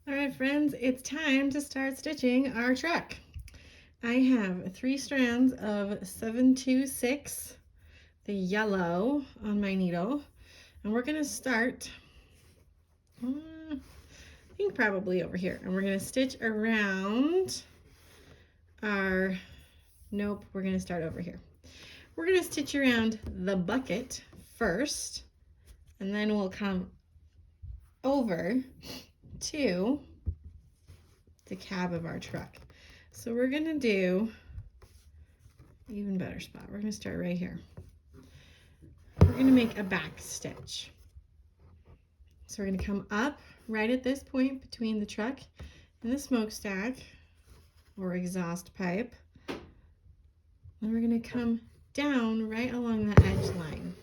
All right, friends, it's time to start stitching our truck. I have 3 strands of 726, the yellow, on my needle, and we're going to start, I think probably over here, and we're going to stitch around our, nope, we're going to start over here. We're going to stitch around the bucket first, and then we'll come over to the cab of our truck. So we're going to do even better spot. We're going to start right here. We're going to make a back stitch. So we're going to come up right at this point between the truck and the smokestack or exhaust pipe. And we're going to come down right along the edge line.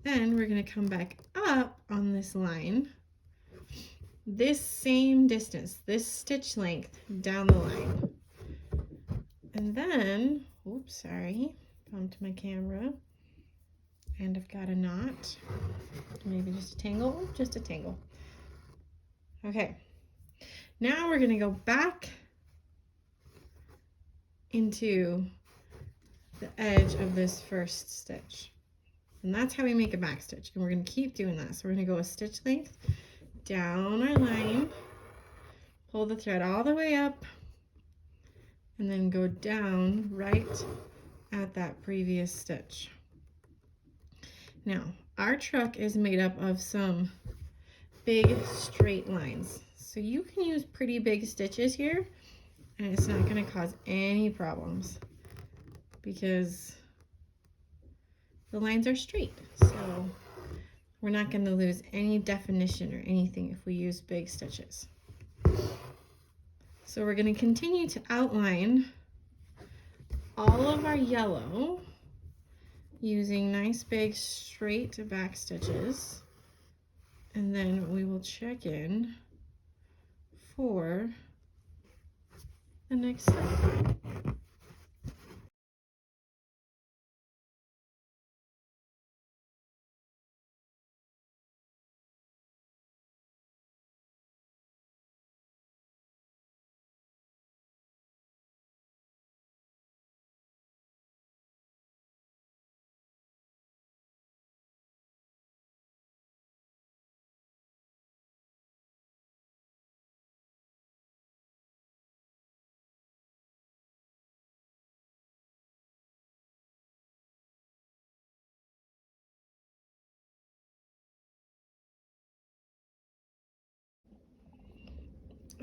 Then we're going to come back up on this line, this same distance, this stitch length down the line. And then, oops, sorry, bumped my camera. And I've got a knot, maybe just a tangle, just a tangle. Okay, now we're gonna go back into the edge of this first stitch. And that's how we make a back stitch. And we're gonna keep doing that. So we're gonna go a stitch length down our line, pull the thread all the way up, and then go down right at that previous stitch. Now, our truck is made up of some big straight lines. So you can use pretty big stitches here, and it's not going to cause any problems because the lines are straight. So we're not going to lose any definition or anything if we use big stitches. So we're going to continue to outline all of our yellow using nice big straight back stitches, and then we will check in for the next step.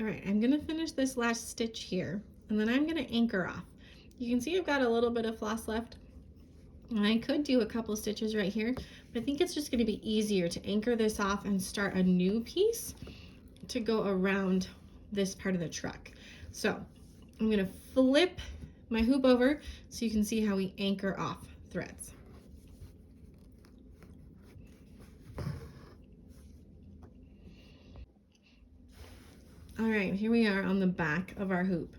All right, I'm gonna finish this last stitch here, and then I'm gonna anchor off. You can see I've got a little bit of floss left, and I could do a couple stitches right here, but I think it's just gonna be easier to anchor this off and start a new piece to go around this part of the truck. So I'm gonna flip my hoop over so you can see how we anchor off threads. All right, here we are on the back of our hoop.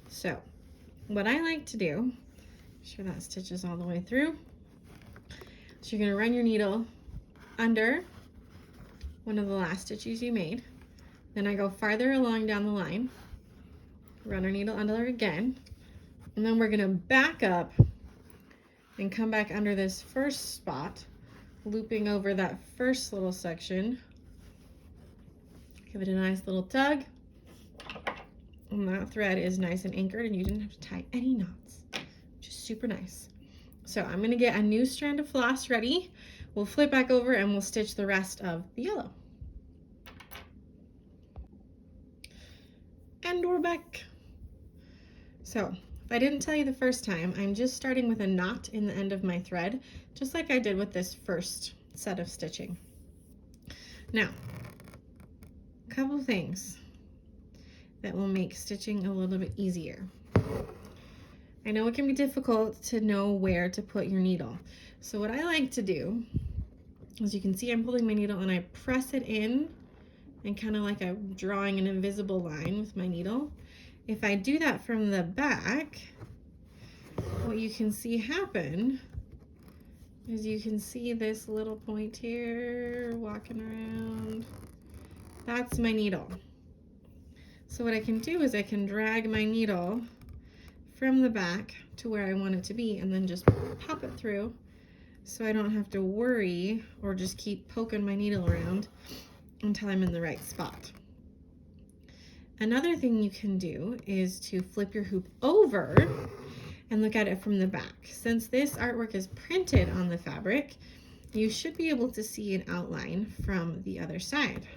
So what I like to do, make sure that stitches all the way through. So you're gonna run your needle under one of the last stitches you made. Then I go farther along down the line, run our needle under again, and then we're gonna back up and come back under this first spot, looping over that first little section. Give it a nice little tug. And that thread is nice and anchored, and you didn't have to tie any knots, which is super nice. So I'm gonna get a new strand of floss ready. We'll flip back over and we'll stitch the rest of the yellow. And we're back. So if I didn't tell you the first time, I'm just starting with a knot in the end of my thread, just like I did with this first set of stitching. Now, a couple things that will make stitching a little bit easier. I know it can be difficult to know where to put your needle. So what I like to do, as you can see, I'm pulling my needle and I press it in and kind of like I'm drawing an invisible line with my needle. If I do that from the back, what you can see happen is you can see this little point here walking around, That's my needle. So what I can do is I can drag my needle from the back to where I want it to be and then just pop it through, so I don't have to worry or just keep poking my needle around until I'm in the right spot. Another thing you can do is to flip your hoop over and look at it from the back. Since this artwork is printed on the fabric, you should be able to see an outline from the other side.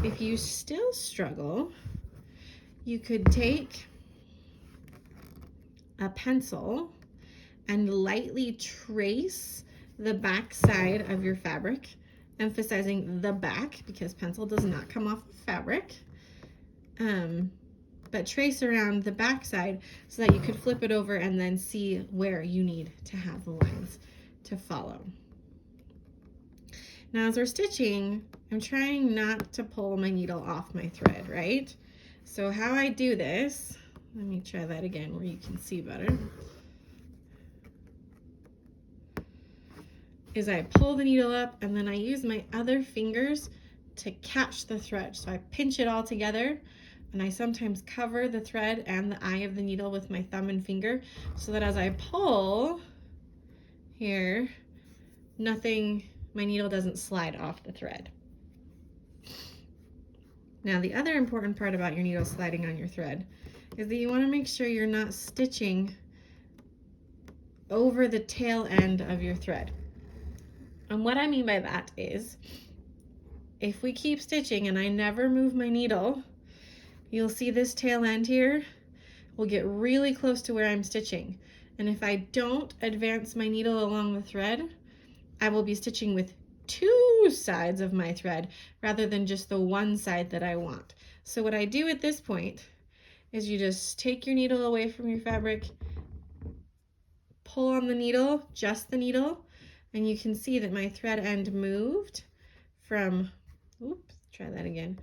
If you still struggle, you could take a pencil and lightly trace the back side of your fabric, emphasizing the back because pencil does not come off the fabric. But trace around the back side so that you could flip it over and then see where you need to have the lines to follow. Now as we're stitching, I'm trying not to pull my needle off my thread, right? So how I do this, let me try that again where you can see better, is I pull the needle up and then I use my other fingers to catch the thread. So I pinch it all together, and I sometimes cover the thread and the eye of the needle with my thumb and finger so that as I pull here, my needle doesn't slide off the thread. Now the other important part about your needle sliding on your thread is that you want to make sure you're not stitching over the tail end of your thread. And what I mean by that is, if we keep stitching and I never move my needle, you'll see this tail end here will get really close to where I'm stitching. And if I don't advance my needle along the thread, I will be stitching with two sides of my thread rather than just the one side that I want. So what I do at this point is you just take your needle away from your fabric, pull on the needle, just the needle, and you can see that my thread end moved from, oops, try that again,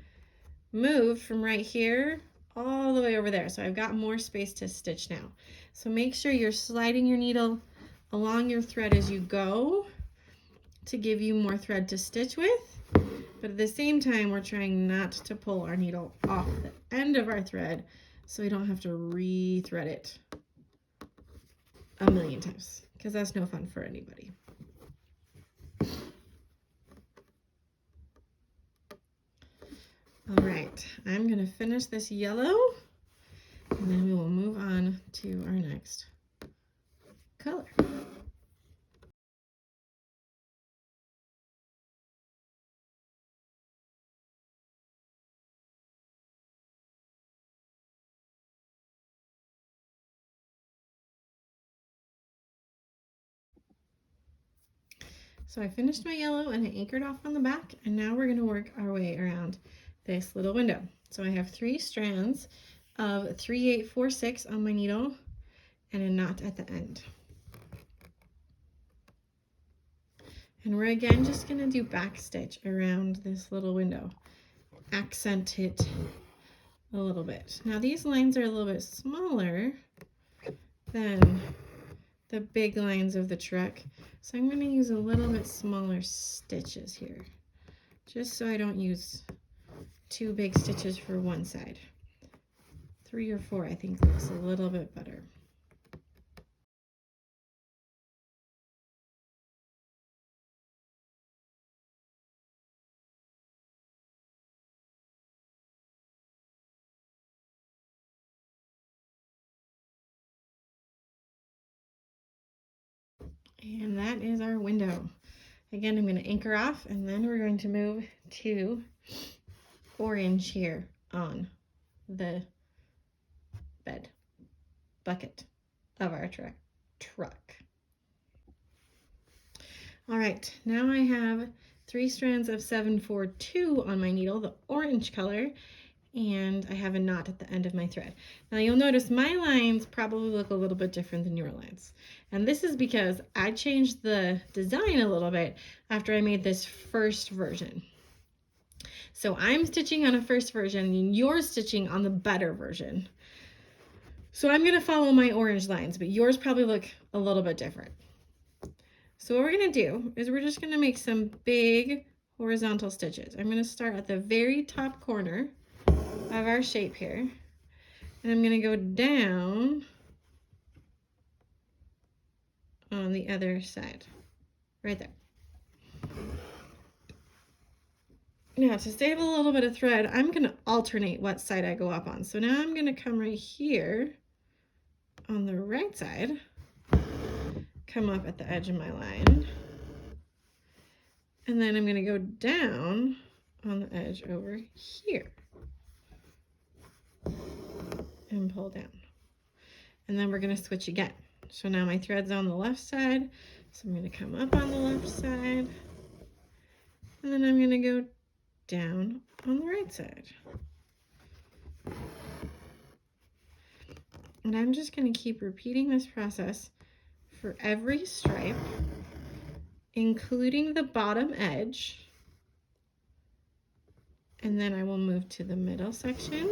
moved from right here all the way over there. So I've got more space to stitch now. So make sure you're sliding your needle along your thread as you go to give you more thread to stitch with. But at the same time, we're trying not to pull our needle off the end of our thread so we don't have to re-thread it a million times, because that's no fun for anybody. All right, I'm going to finish this yellow and then we will move on to our next color. So I finished my yellow and I anchored off on the back, and now we're going to work our way around this little window. So I have 3 strands of 3/8-4/6 on my needle and a knot at the end. And we're again just going to do back stitch around this little window, accent it a little bit. Now these lines are a little bit smaller than the big lines of the truck, so I'm going to use a little bit smaller stitches here, just so I don't use 2 big stitches for one side. 3 or 4 I think looks a little bit better. And that is our window. Again, I'm going to anchor off, and then we're going to move to orange here on the bucket of our truck. All right, now I have 3 strands of 7/4-2 on my needle, the orange color, and I have a knot at the end of my thread. Now you'll notice my lines probably look a little bit different than your lines. And this is because I changed the design a little bit after I made this first version. So I'm stitching on a first version and you're stitching on the better version. So I'm gonna follow my orange lines, but yours probably look a little bit different. So what we're gonna do is we're just gonna make some big horizontal stitches. I'm going to start at the very top corner of our shape here, and I'm going to go down on the other side, right there. Now, to save a little bit of thread, I'm going to alternate what side I go up on. So now I'm going to come right here on the right side, come up at the edge of my line, and then I'm going to go down on the edge over here and pull down. And then we're going to switch again. So now my thread's on the left side, so I'm going to come up on the left side, and then I'm going to go down on the right side. And I'm just going to keep repeating this process for every stripe, including the bottom edge. And then I will move to the middle section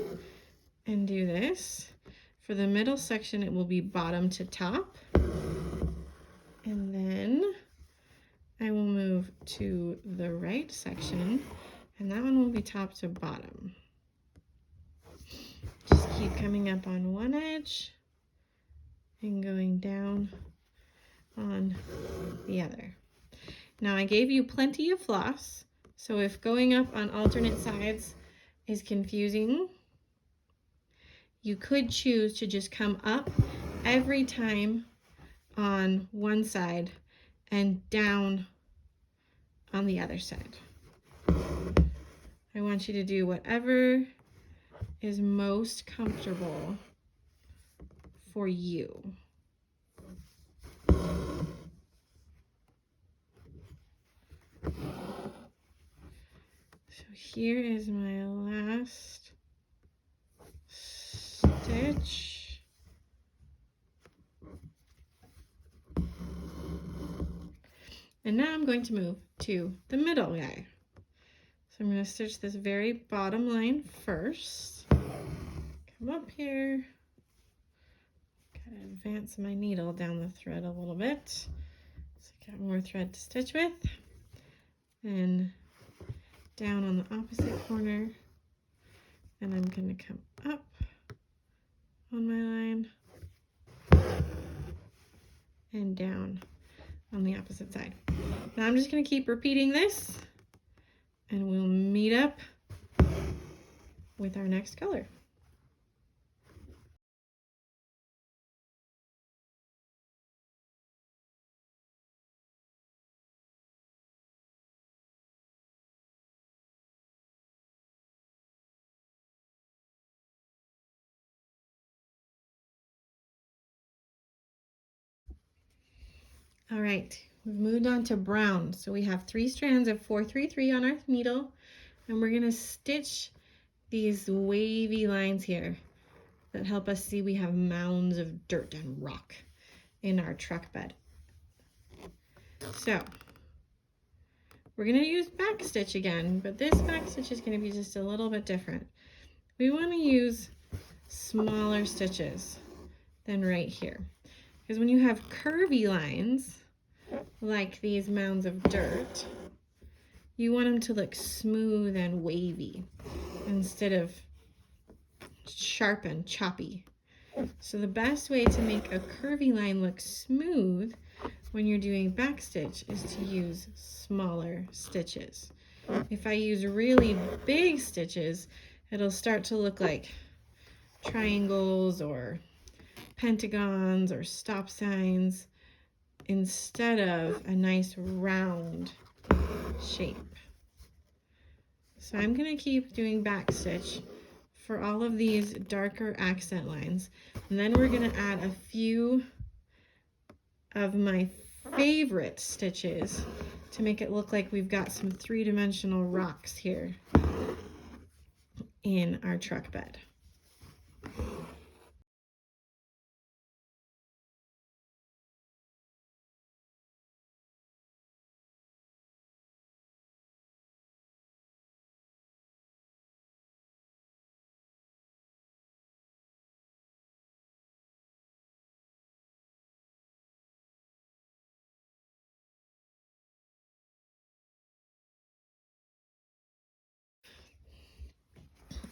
and do this. For the middle section, it will be bottom to top. And then I will move to the right section, and that one will be top to bottom. Just keep coming up on one edge and going down on the other. Now I gave you plenty of floss, so if going up on alternate sides is confusing, you could choose to just come up every time on one side and down on the other side. I want you to do whatever is most comfortable for you. So here is my last stitch. And now I'm going to move to the middle guy. So I'm going to stitch this very bottom line first. Come up here. Gotta advance my needle down the thread a little bit, so I got more thread to stitch with. And down on the opposite corner, and I'm going to come up on my line and down on the opposite side. Now I'm just going to keep repeating this, and we'll meet up with our next color. All right, we've moved on to brown. So we have 3 strands of 433 on our needle, and we're going to stitch these wavy lines here that help us see we have mounds of dirt and rock in our truck bed. So we're going to use backstitch again, but this backstitch is going to be just a little bit different. We want to use smaller stitches than right here, because when you have curvy lines like these mounds of dirt, you want them to look smooth and wavy instead of sharp and choppy. So the best way to make a curvy line look smooth when you're doing backstitch is to use smaller stitches. If I use really big stitches, it'll start to look like triangles or pentagons or stop signs instead of a nice round shape. So I'm going to keep doing backstitch for all of these darker accent lines, and then we're going to add a few of my favorite stitches to make it look like we've got some three-dimensional rocks here in our truck bed.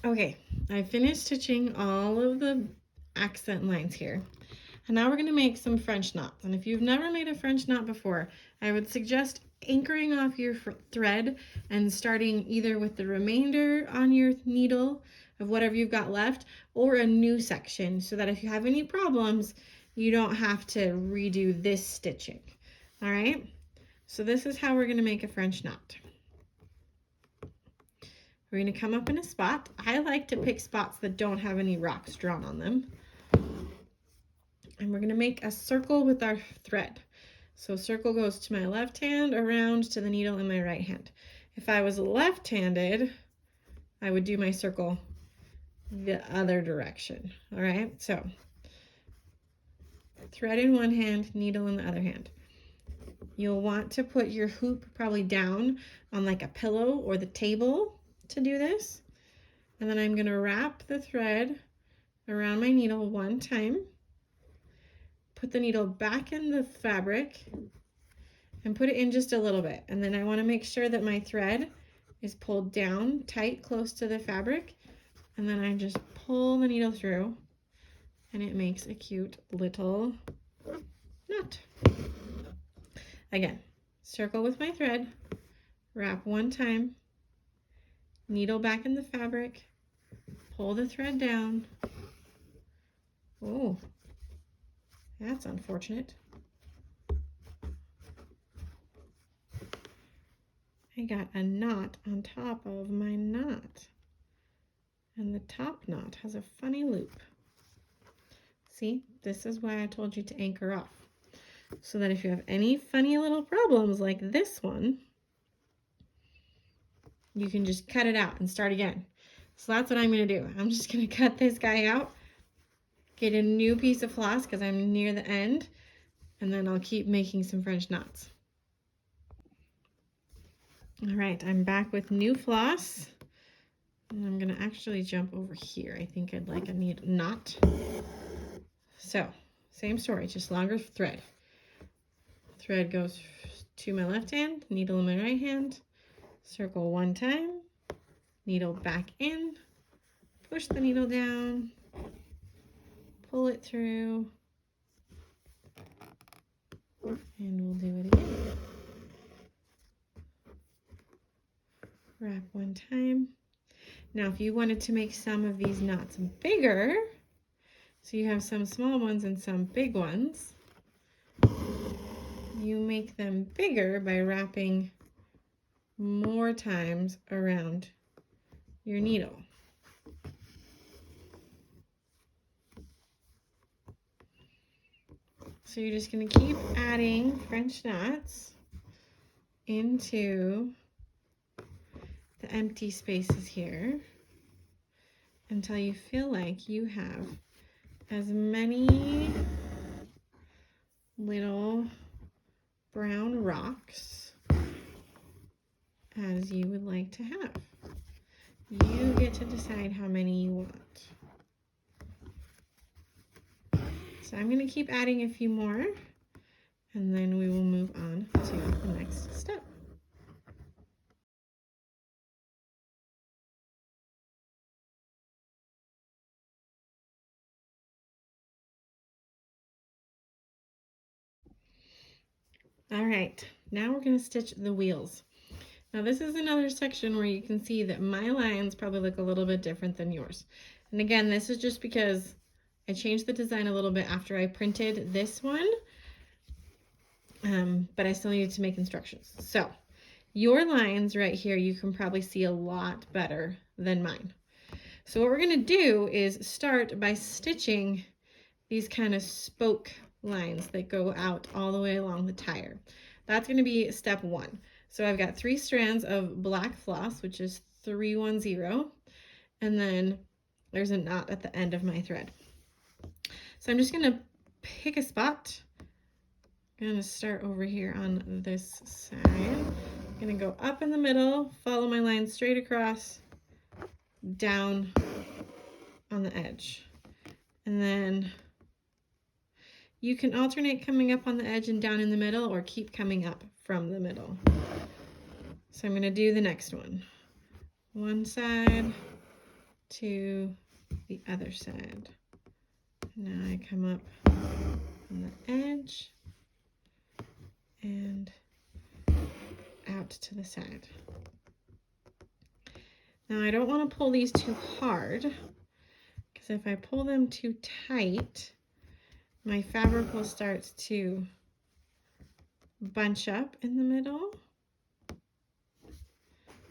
Okay, I finished stitching all of the accent lines here. And now we're going to make some French knots. And if you've never made a French knot before, I would suggest anchoring off your thread and starting either with the remainder on your needle of whatever you've got left or a new section so that if you have any problems, you don't have to redo this stitching. All right, so this is how we're going to make a French knot. We're going to come up in a spot. I like to pick spots that don't have any rocks drawn on them. And we're going to make a circle with our thread. So circle goes to my left hand, around to the needle in my right hand. If I was left-handed, I would do my circle the other direction. All right, so thread in one hand, needle in the other hand. You'll want to put your hoop probably down on like a pillow or the table to do this. And then I'm going to wrap the thread around my needle one time. Put the needle back in the fabric and put it in just a little bit. And then I want to make sure that my thread is pulled down tight close to the fabric. And then I just pull the needle through and it makes a cute little knot. Again, circle with my thread, wrap one time, needle back in the fabric, pull the thread down. Oh, that's unfortunate. I got a knot on top of my knot. And the top knot has a funny loop. See, this is why I told you to anchor off. So that if you have any funny little problems like this one, you can just cut it out and start again. So that's what I'm going to do. I'm just going to cut this guy out, get a new piece of floss because I'm near the end, and then I'll keep making some French knots. All right, I'm back with new floss. And I'm going to actually jump over here. I think I'd like a knot. So, same story, just longer thread. Thread goes to my left hand, needle in my right hand, circle one time, needle back in, push the needle down, pull it through, and we'll do it again. Wrap one time. Now, if you wanted to make some of these knots bigger, so you have some small ones and some big ones, you make them bigger by wrapping more times around your needle. So you're just going to keep adding French knots into the empty spaces here until you feel like you have as many little brown rocks as you would like to have. You get to decide how many you want. So I'm going to keep adding a few more and then we will move on to the next step. All right, now we're going to stitch the wheels. Now this is another section where you can see that my lines probably look a little bit different than yours. And again, this is just because I changed the design a little bit after I printed this one, but I still needed to make instructions. So your lines right here, you can probably see a lot better than mine. So what we're going to do is start by stitching these kind of spoke lines that go out all the way along the tire. That's going to be step one. So I've got 3 strands of black floss, which is 310, and then there's a knot at the end of my thread. So I'm just going to pick a spot. I'm going to start over here on this side. I'm going to go up in the middle, follow my line straight across, down on the edge, and then you can alternate coming up on the edge and down in the middle or keep coming up from the middle. So I'm going to do the next one. One side, to the other side. Now I come up on the edge and out to the side. Now I don't want to pull these too hard, because if I pull them too tight, my fabric will start to bunch up in the middle.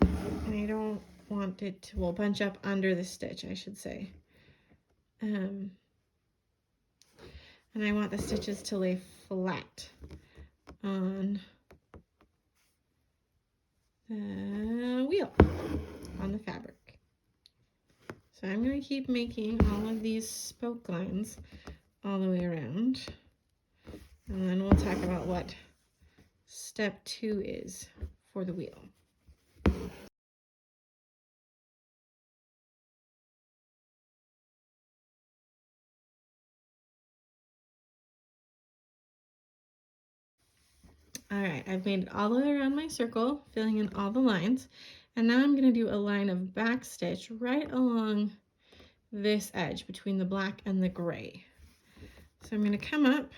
And I don't want it to, well, bunch up under the stitch, I should say. And I want the stitches to lay flat on the wheel, on the fabric. So I'm going to keep making all of these spoke lines all the way around, and then we'll talk about what step 2 is for the wheel. All right, I've made it all the way around my circle, filling in all the lines, and now I'm going to do a line of back stitch right along this edge between the black and the gray. So I'm going to come up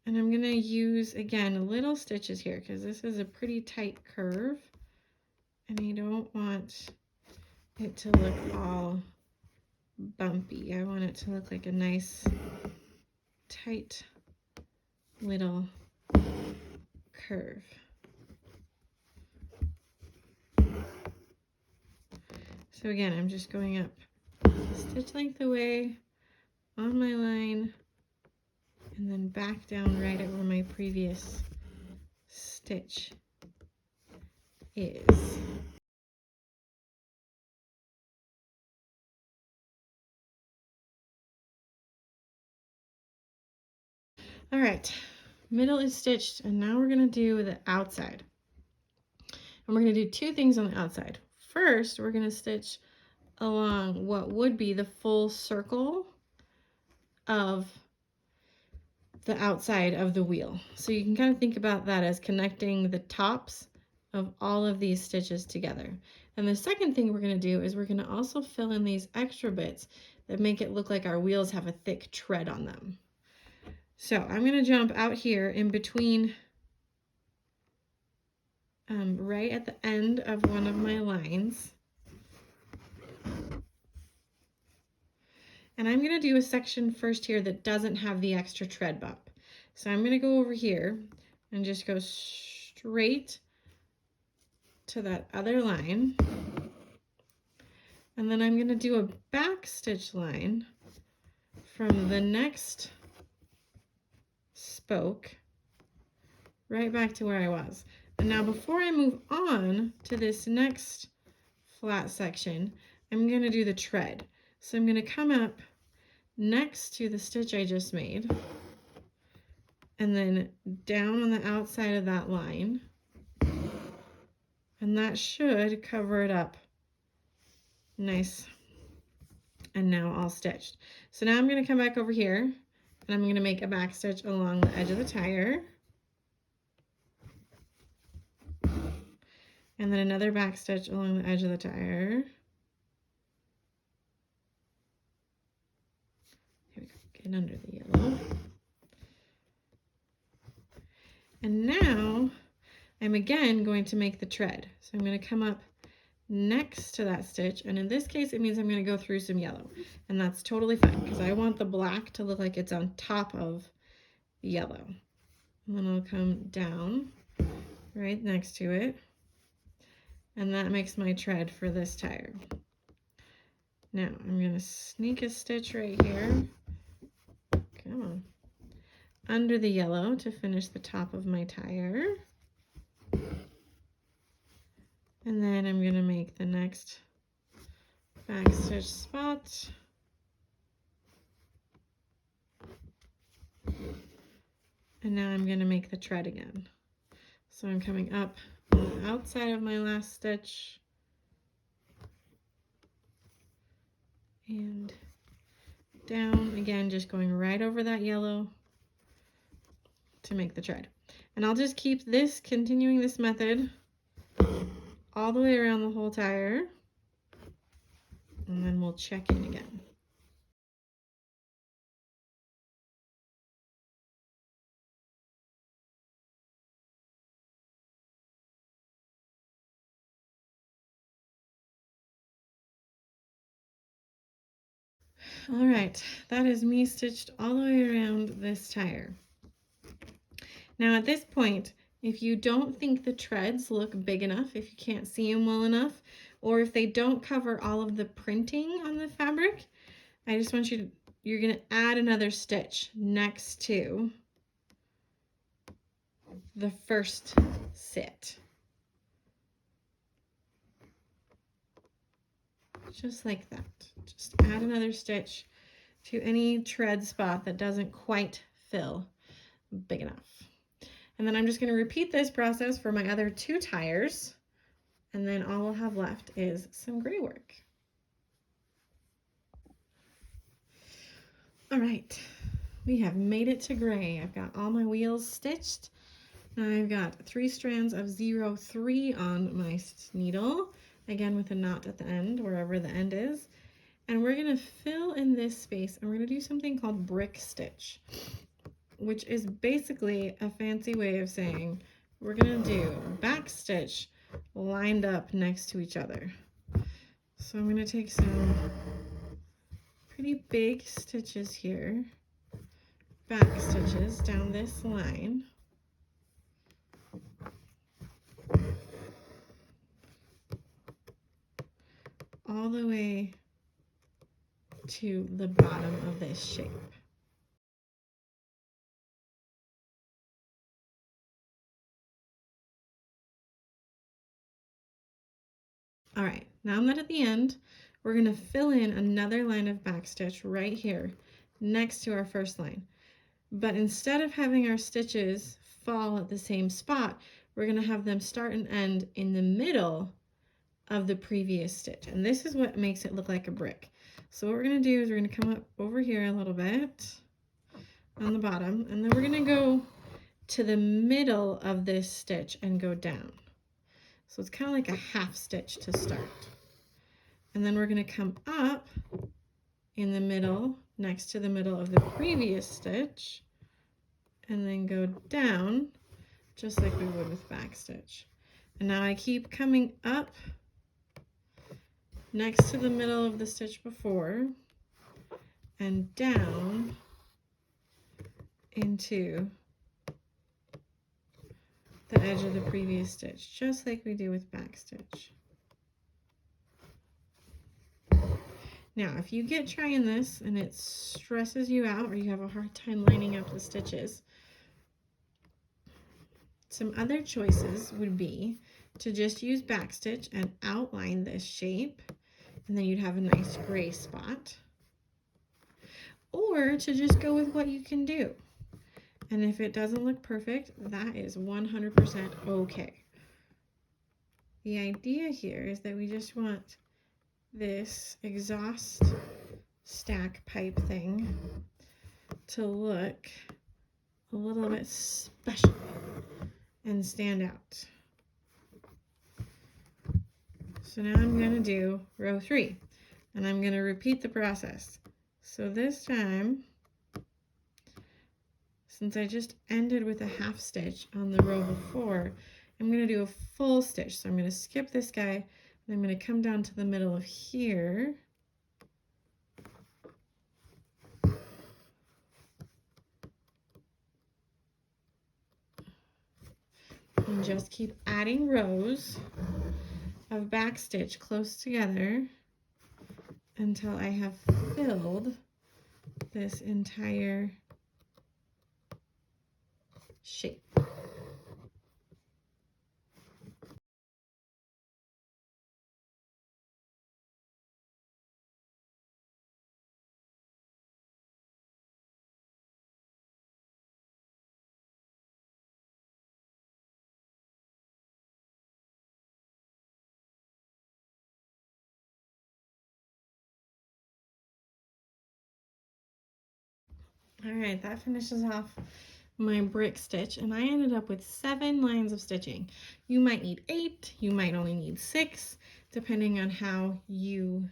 and I'm going to use, again, little stitches here because this is a pretty tight curve and I don't want it to look all bumpy. I want it to look like a nice tight little curve. So again, I'm just going up stitch length away on my line and then back down right at where my previous stitch is. All right, middle is stitched, and now we're going to do the outside. And we're going to do two things on the outside. First, we're going to stitch along what would be the full circle of the outside of the wheel. So you can kind of think about that as connecting the tops of all of these stitches together. And the second thing we're going to do is we're going to also fill in these extra bits that make it look like our wheels have a thick tread on them. So I'm going to jump out here in between, right at the end of one of my lines. And I'm going to do a section first here that doesn't have the extra tread bump. So I'm going to go over here and just go straight to that other line. And then I'm going to do a back stitch line from the next spoke right back to where I was. And now before I move on to this next flat section, I'm going to do the tread. So I'm going to come up next to the stitch I just made and then down on the outside of that line, and that should cover it up nice and now all stitched. So now I'm going to come back over here and I'm going to make a back stitch along the edge of the tire, and then another back stitch along the edge of the tire. Here we go, get under the yellow. And now I'm again going to make the tread. So I'm going to come up next to that stitch, and in this case it means I'm going to go through some yellow, and that's totally fine because I want the black to look like it's on top of the yellow. And then I'll come down right next to it, and that makes my tread for this tire. Now I'm going to sneak a stitch right here, come on, under the yellow to finish the top of my tire. And then I'm going to make the next back stitch spot. And now I'm going to make the tread again. So I'm coming up on the outside of my last stitch and down again, just going right over that yellow to make the tread. And I'll just keep this, continuing this method all the way around the whole tire. and then we'll check in again. All right, that is me stitched all the way around this tire. Now at this point, if you don't think the treads look big enough, if you can't see them well enough, or if they don't cover all of the printing on the fabric, I just want you to, you're gonna add another stitch next to the first sit. Just like that. Just add another stitch to any tread spot that doesn't quite fill big enough. And then I'm just going to repeat this process for my other 2 tires, and then all we'll have left is some gray work. All right, we have made it to gray. I've got all my wheels stitched. I've got 3 strands of 0-3 on my needle, again with a knot at the end, wherever the end is. And we're gonna fill in this space, and we're gonna do something called brick stitch, which is basically a fancy way of saying we're gonna do back stitch lined up next to each other. So I'm gonna take some pretty big stitches here, back stitches down this line. All the way to the bottom of this shape. All right, now that at the end, we're gonna fill in another line of backstitch right here next to our first line. But instead of having our stitches fall at the same spot, we're gonna have them start and end in the middle of the previous stitch. And this is what makes it look like a brick. So what we're gonna do is we're gonna come up over here a little bit on the bottom, and then we're gonna go to the middle of this stitch and go down. So it's kind of like a half stitch to start. And then we're going to come up in the middle, next to the middle of the previous stitch, and then go down just like we would with back stitch. And now I keep coming up next to the middle of the stitch before and down into the edge of the previous stitch, just like we do with back stitch. Now, if you get trying this and it stresses you out or you have a hard time lining up the stitches, some other choices would be to just use backstitch and outline this shape, and then you'd have a nice gray spot, or to just go with what you can do. And if it doesn't look perfect, that is 100% okay. The idea here is that we just want this exhaust stack pipe thing to look a little bit special and stand out. So now I'm going to do row 3, and I'm going to repeat the process. So this time, since I just ended with a half stitch on the row before, I'm going to do a full stitch. So I'm going to skip this guy, and I'm going to come down to the middle of here. And just keep adding rows of backstitch close together until I have filled this entire shape. All right, that finishes off my brick stitch, and I ended up with 7 lines of stitching. You might need 8, you might only need 6, depending on how you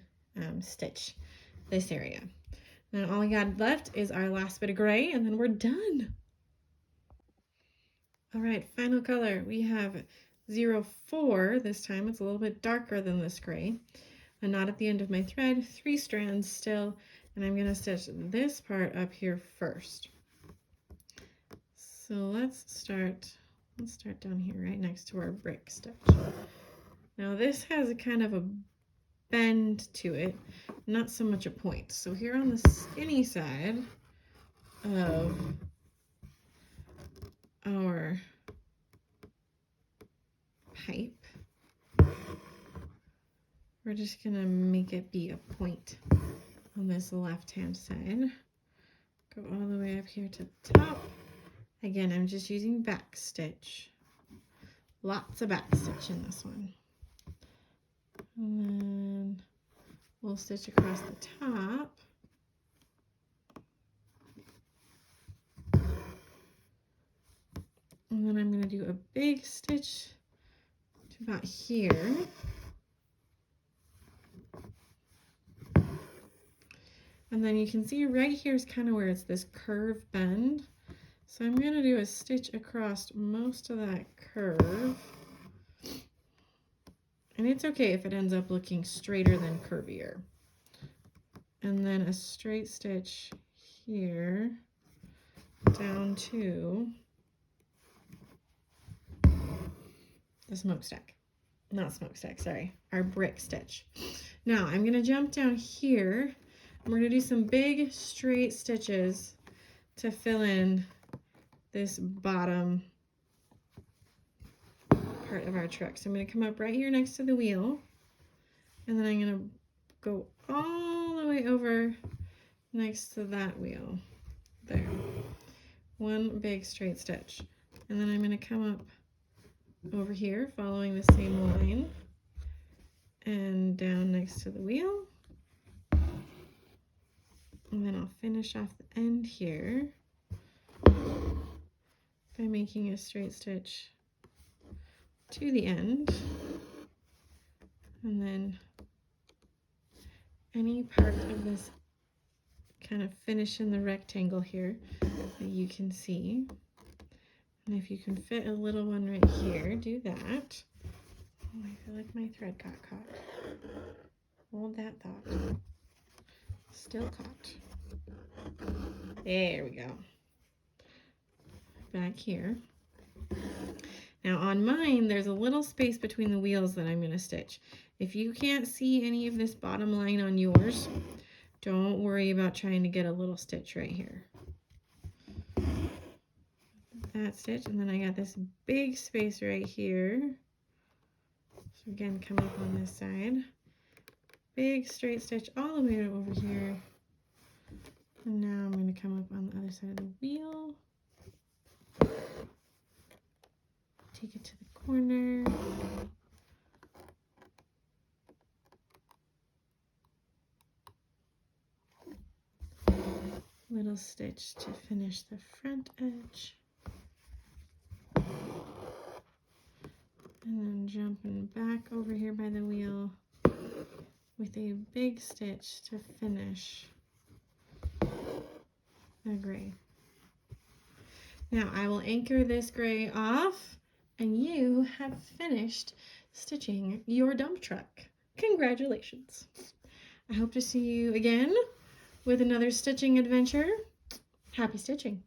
stitch this area. Now all I got left is our last bit of gray, and then we're done. All right, final color. We have 04 this time. It's a little bit darker than this gray. A knot at the end of my thread, 3 strands still, and I'm going to stitch this part up here first. So let's start down here right next to our brick stitch. Now this has a kind of a bend to it, not so much a point. So here on the skinny side of our pipe, we're just gonna make it be a point on this left-hand side. Go all the way up here to the top. Again, I'm just using backstitch. Lots of backstitch in this one. And then we'll stitch across the top. And then I'm going to do a big stitch to about here. And then you can see right here is kind of where it's this curve bend. So I'm going to do a stitch across most of that curve. And it's okay if it ends up looking straighter than curvier. And then a straight stitch here down to the smokestack. Not smokestack, sorry. Our brick stitch. Now I'm going to jump down here. And we're going to do some big straight stitches to fill in this bottom part of our truck. So I'm going to come up right here next to the wheel, and then I'm going to go all the way over next to that wheel. There. One big straight stitch. And then I'm going to come up over here following the same line and down next to the wheel. And then I'll finish off the end here by making a straight stitch to the end, and then any part of this kind of finish in the rectangle here that you can see. And if you can fit a little one right here, do that. Oh, I feel like my thread got caught. Hold that thought. Still caught. There we go. Back here. Now on mine, there's a little space between the wheels that I'm going to stitch. If you can't see any of this bottom line on yours, don't worry about trying to get a little stitch right here. That stitch, and then I got this big space right here. So again, come up on this side. Big straight stitch all the way over here. And now I'm going to come up on the other side of the wheel. Take it to the corner. Little stitch to finish the front edge. And then jumping back over here by the wheel with a big stitch to finish the gray. Now I will anchor this gray off, and you have finished stitching your dump truck. Congratulations. I hope to see you again with another stitching adventure. Happy stitching.